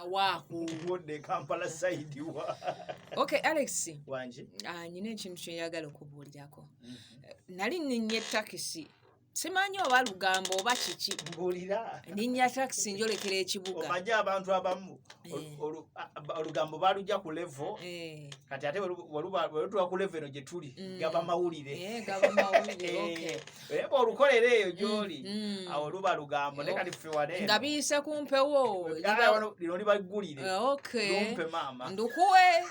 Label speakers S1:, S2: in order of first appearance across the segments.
S1: waaku
S2: wodde Kampala side wa.
S1: Okay Alex
S2: Wanje
S1: nyina ekintu kye njagala okubuulirako. Nali nninnya takisi simanyi oba lugambo oba kiki.
S2: Mbulira
S1: Nninnya takisi njolekera ekibuga.
S2: Omanyi abantu abamu olugambo balujja ku level kati ate welutuwa ku level eno gye tuli gaba mawulire.
S1: Gaba mawulire okay.
S2: Olukolera eyo gy'oli awo luba lugambo ne kati ffe wano
S1: nga biyise ku mpewo
S2: lino liba ggulire. Lumpe maama
S1: ndukuwe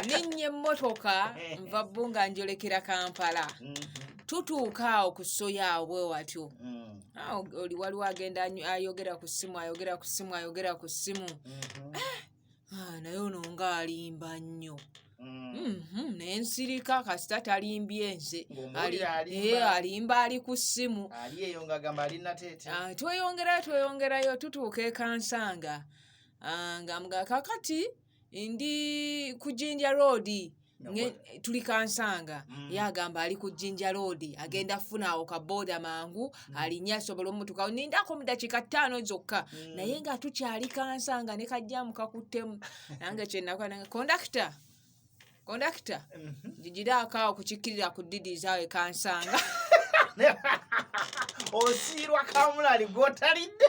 S1: nninnya emmotoka nva Bbunga njolekera Kampala. Tutuuka awo ku soya awo bwe watyo. Oli waliwo agenda ayogera ku ssimu. Naye ono ng'alimba nnyo. N'ensirika kasita talimbye nze. Alimba ali ku ssimu.
S2: Ali eyo ng'agamba alina teete.
S1: Tweyongerayo tutuuka e Kansanga. Nga kakati ndi ku Jinja Road. Tuli Kansanga yagamba ali ku Jinja Road agenda funa awo ka boda mangu alinya sobola omutuka nindako mu dakika 5 zokka naye nga tukyali Kansanga ne kajjamu kakuttemu nange kye nakwana conductor jijira akawo kukikkirira ku didi zaawe Kansanga
S2: Osirwa kamulali gotalidde